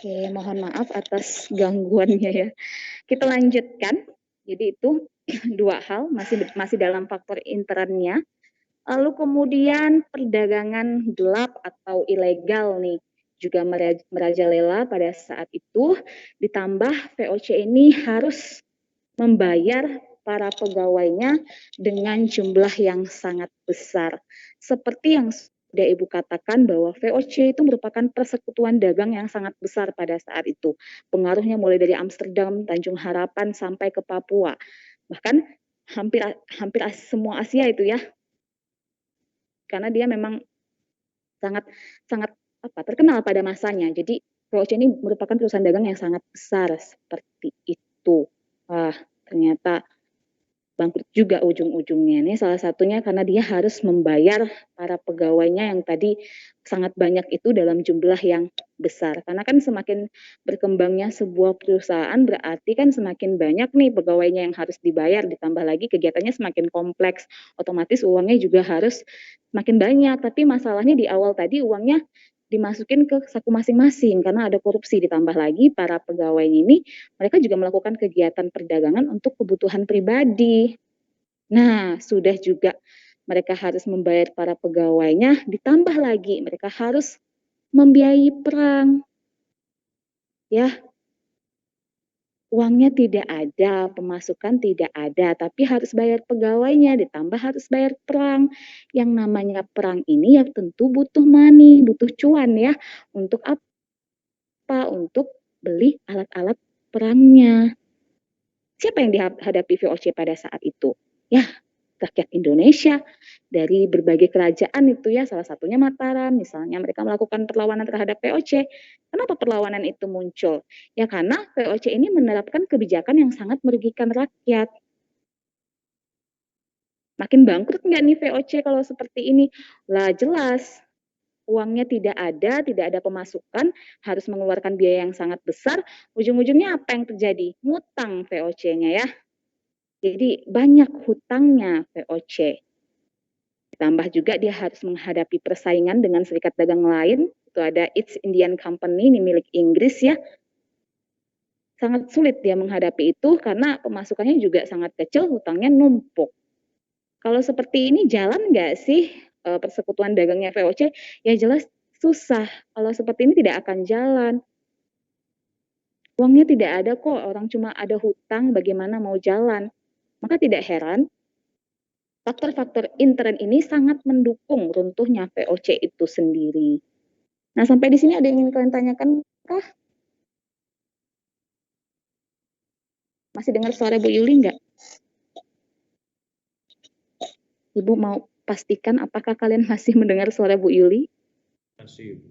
Oke, mohon maaf atas gangguannya ya. Kita lanjutkan. Jadi itu dua hal masih masih dalam faktor internnya. Lalu kemudian perdagangan gelap atau ilegal nih juga merajalela pada saat itu, ditambah VOC ini harus membayar para pegawainya dengan jumlah yang sangat besar. Seperti yang sudah Ibu katakan bahwa VOC itu merupakan persekutuan dagang yang sangat besar pada saat itu. Pengaruhnya mulai dari Amsterdam, Tanjung Harapan sampai ke Papua. Bahkan hampir hampir semua Asia itu ya. Karena dia memang sangat sangat terkenal pada masanya. Jadi VOC ini merupakan perusahaan dagang yang sangat besar seperti itu. Wah, ternyata bangkrut juga ujung-ujungnya. Ini salah satunya karena dia harus membayar para pegawainya yang tadi sangat banyak itu dalam jumlah yang besar. Karena kan semakin berkembangnya sebuah perusahaan berarti kan semakin banyak nih pegawainya yang harus dibayar, ditambah lagi kegiatannya semakin kompleks, otomatis uangnya juga harus semakin banyak. Tapi masalahnya di awal tadi uangnya dimasukin ke saku masing-masing karena ada korupsi, ditambah lagi para pegawai ini mereka juga melakukan kegiatan perdagangan untuk kebutuhan pribadi. Nah, sudah juga mereka harus membayar para pegawainya, ditambah lagi mereka harus membiayai perang. Ya, uangnya tidak ada, pemasukan tidak ada, tapi harus bayar pegawainya, ditambah harus bayar perang. Yang namanya perang ini ya tentu butuh money, butuh cuan ya. Untuk apa? Untuk beli alat-alat perangnya. Siapa yang dihadapi VOC pada saat itu? Ya, rakyat Indonesia dari berbagai kerajaan itu ya, salah satunya Mataram, misalnya mereka melakukan perlawanan terhadap VOC. Kenapa perlawanan itu muncul? Ya karena VOC ini menerapkan kebijakan yang sangat merugikan rakyat. Makin bangkrut nggak nih VOC kalau seperti ini? Lah jelas, uangnya tidak ada pemasukan, harus mengeluarkan biaya yang sangat besar, ujung-ujungnya apa yang terjadi? Ngutang VOC-nya ya. Jadi banyak hutangnya VOC. Ditambah juga dia harus menghadapi persaingan dengan serikat dagang lain. Itu ada East Indian Company, ini milik Inggris ya. Sangat sulit dia menghadapi itu karena pemasukannya juga sangat kecil, hutangnya numpuk. Kalau seperti ini jalan nggak sih persekutuan dagangnya VOC? Ya jelas susah. Kalau seperti ini tidak akan jalan. Uangnya tidak ada kok, orang cuma ada hutang, bagaimana mau jalan? Maka tidak heran faktor-faktor intern ini sangat mendukung runtuhnya VOC itu sendiri. Nah, sampai di sini ada yang ingin kalian tanyakan kah? Masih dengar suara Bu Yuli nggak? Ibu mau pastikan apakah kalian masih mendengar suara Bu Yuli? Masih.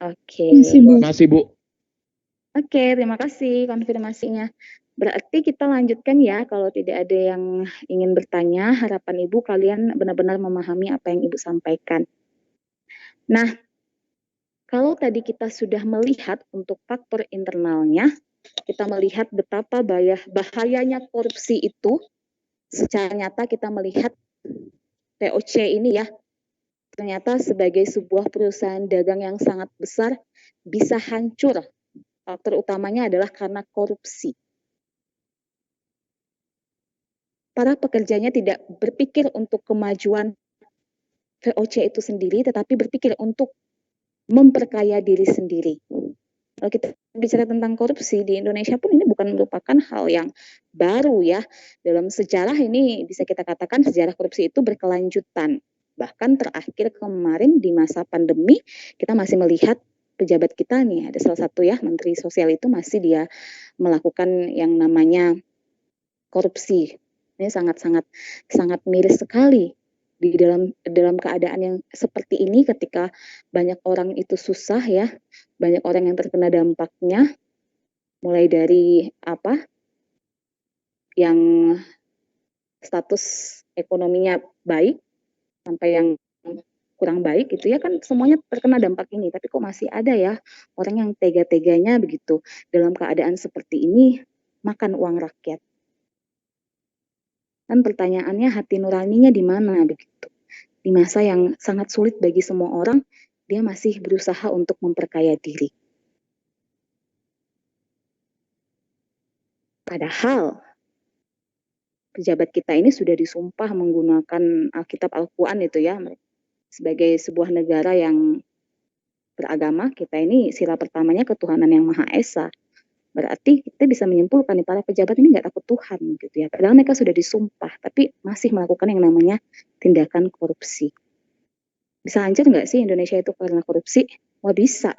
Oke. Masih, Bu. Oke, terima kasih konfirmasinya. Berarti kita lanjutkan ya, kalau tidak ada yang ingin bertanya, harapan Ibu kalian benar-benar memahami apa yang Ibu sampaikan. Nah, kalau tadi kita sudah melihat untuk faktor internalnya, kita melihat betapa bahayanya korupsi itu, secara nyata kita melihat VOC ini ya, ternyata sebagai sebuah perusahaan dagang yang sangat besar, bisa hancur. Faktor utamanya adalah karena korupsi. Para pekerjanya tidak berpikir untuk kemajuan VOC itu sendiri, tetapi berpikir untuk memperkaya diri sendiri. Kalau kita bicara tentang korupsi di Indonesia pun ini bukan merupakan hal yang baru ya. Dalam sejarah ini bisa kita katakan sejarah korupsi itu berkelanjutan. Bahkan terakhir kemarin di masa pandemi kita masih melihat pejabat kita nih, ada salah satu ya Menteri Sosial itu masih dia melakukan yang namanya korupsi. Ini sangat miris sekali di dalam keadaan yang seperti ini ketika banyak orang itu susah ya, banyak orang yang terkena dampaknya, mulai dari yang status ekonominya baik sampai yang kurang baik gitu ya, kan semuanya terkena dampak ini, tapi kok masih ada ya orang yang tega-teganya begitu dalam keadaan seperti ini makan uang rakyat. Kan pertanyaannya hati nuraninya di mana begitu. Di masa yang sangat sulit bagi semua orang, dia masih berusaha untuk memperkaya diri. Padahal pejabat kita ini sudah disumpah menggunakan Alkitab Al-Quran itu ya, sebagai sebuah negara yang beragama, kita ini sila pertamanya ketuhanan yang Maha Esa. Berarti kita bisa menyimpulkan nih, para pejabat ini nggak takut Tuhan gitu ya. Padahal mereka sudah disumpah, tapi masih melakukan yang namanya tindakan korupsi. Bisa hancur nggak sih Indonesia itu karena korupsi? Wah bisa.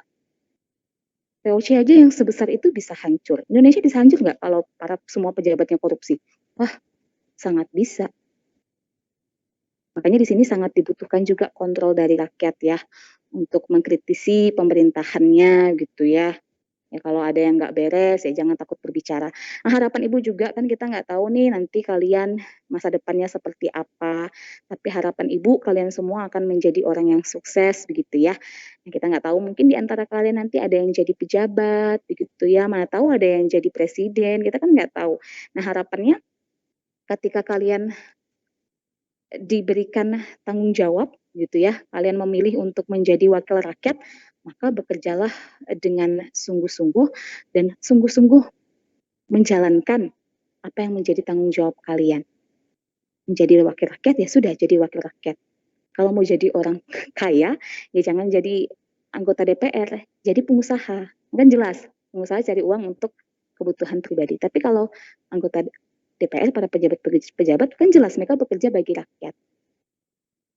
VOC aja yang sebesar itu bisa hancur. Indonesia bisa hancur nggak kalau para semua pejabatnya korupsi? Wah, sangat bisa. Makanya di sini sangat dibutuhkan juga kontrol dari rakyat ya, untuk mengkritisi pemerintahannya gitu ya. Ya kalau ada yang nggak beres ya jangan takut berbicara. Nah, harapan Ibu juga kan kita nggak tahu nih nanti kalian masa depannya seperti apa. Tapi harapan Ibu kalian semua akan menjadi orang yang sukses begitu ya. Nah, kita nggak tahu mungkin di antara kalian nanti ada yang jadi pejabat begitu ya. Mana tahu ada yang jadi presiden. Kita kan nggak tahu. Nah harapannya ketika kalian diberikan tanggung jawab gitu ya, kalian memilih untuk menjadi wakil rakyat, maka bekerjalah dengan sungguh-sungguh dan sungguh-sungguh menjalankan apa yang menjadi tanggung jawab kalian. Menjadi wakil rakyat ya sudah jadi wakil rakyat. Kalau mau jadi orang kaya ya jangan jadi anggota DPR, jadi pengusaha. Kan jelas, pengusaha cari uang untuk kebutuhan pribadi. Tapi kalau anggota DPR, para pejabat kan jelas mereka bekerja bagi rakyat.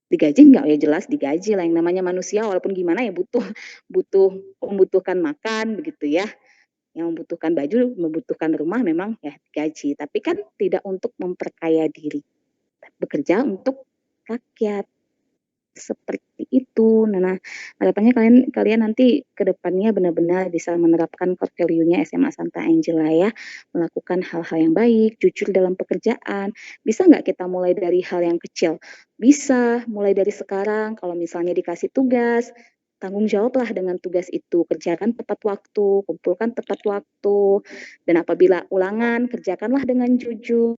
Digaji nggak? Ya jelas digaji lah, yang namanya manusia walaupun gimana ya membutuhkan makan begitu ya, yang membutuhkan baju, membutuhkan rumah memang ya digaji, tapi kan tidak untuk memperkaya diri, bekerja untuk rakyat. Seperti itu. Nah, harapannya kalian nanti ke depannya benar-benar bisa menerapkan core value-nya SMA Santa Angela ya, melakukan hal-hal yang baik, jujur dalam pekerjaan. Bisa nggak kita mulai dari hal yang kecil? Bisa, mulai dari sekarang. Kalau misalnya dikasih tugas, tanggung jawablah dengan tugas itu, kerjakan tepat waktu, kumpulkan tepat waktu, dan apabila ulangan, kerjakanlah dengan jujur.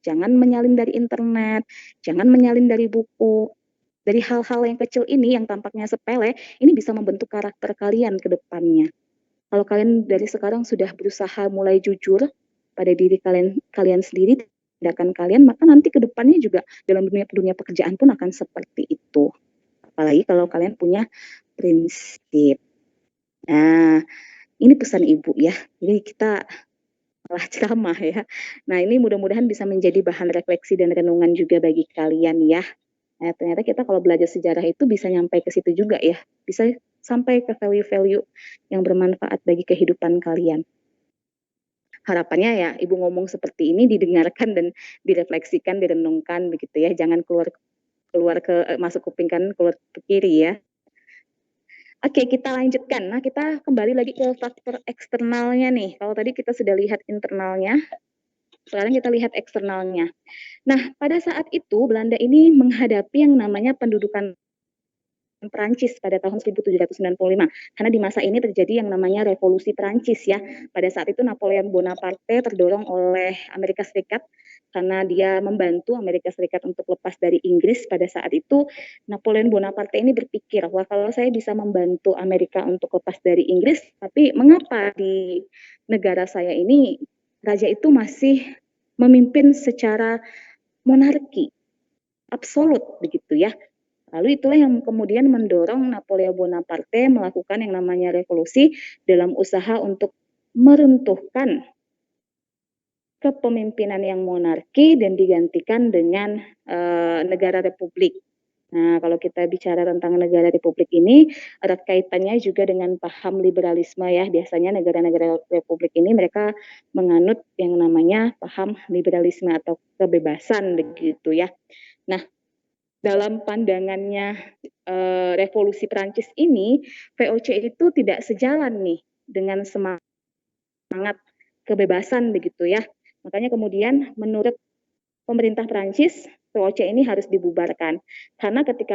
Jangan menyalin dari internet, jangan menyalin dari buku. Dari hal-hal yang kecil ini yang tampaknya sepele, ini bisa membentuk karakter kalian ke depannya. Kalau kalian dari sekarang sudah berusaha mulai jujur pada diri kalian sendiri, tindakan kalian, maka nanti ke depannya juga dalam dunia pekerjaan pun akan seperti itu. Apalagi kalau kalian punya prinsip. Nah, ini pesan Ibu ya. Jadi kita malah ceramah ya. Nah, ini mudah-mudahan bisa menjadi bahan refleksi dan renungan juga bagi kalian ya. Nah, ternyata kita kalau belajar sejarah itu bisa nyampe ke situ juga ya. Bisa sampai ke value-value yang bermanfaat bagi kehidupan kalian. Harapannya ya Ibu ngomong seperti ini didengarkan dan direfleksikan, direnungkan begitu ya. Jangan masuk kuping kanan, keluar ke kiri ya. Oke, kita lanjutkan. Nah, kita kembali lagi ke faktor eksternalnya nih. Kalau tadi kita sudah lihat internalnya, sekarang kita lihat eksternalnya. Nah, pada saat itu Belanda ini menghadapi yang namanya pendudukan Perancis pada tahun 1795. Karena di masa ini terjadi yang namanya revolusi Perancis ya. Pada saat itu Napoleon Bonaparte terdorong oleh Amerika Serikat karena dia membantu Amerika Serikat untuk lepas dari Inggris. Pada saat itu Napoleon Bonaparte ini berpikir, wah kalau saya bisa membantu Amerika untuk lepas dari Inggris, tapi mengapa di negara saya ini raja itu masih memimpin secara monarki absolut begitu ya. Lalu itulah yang kemudian mendorong Napoleon Bonaparte melakukan yang namanya revolusi dalam usaha untuk meruntuhkan kepemimpinan yang monarki dan digantikan dengan negara republik. Nah, kalau kita bicara tentang negara republik ini, erat kaitannya juga dengan paham liberalisme ya. Biasanya negara-negara republik ini mereka menganut yang namanya paham liberalisme atau kebebasan begitu ya. Nah, dalam pandangannya revolusi Prancis ini, VOC itu tidak sejalan nih dengan semangat kebebasan begitu ya. Makanya kemudian menurut pemerintah Prancis, VOC ini harus dibubarkan. Karena ketika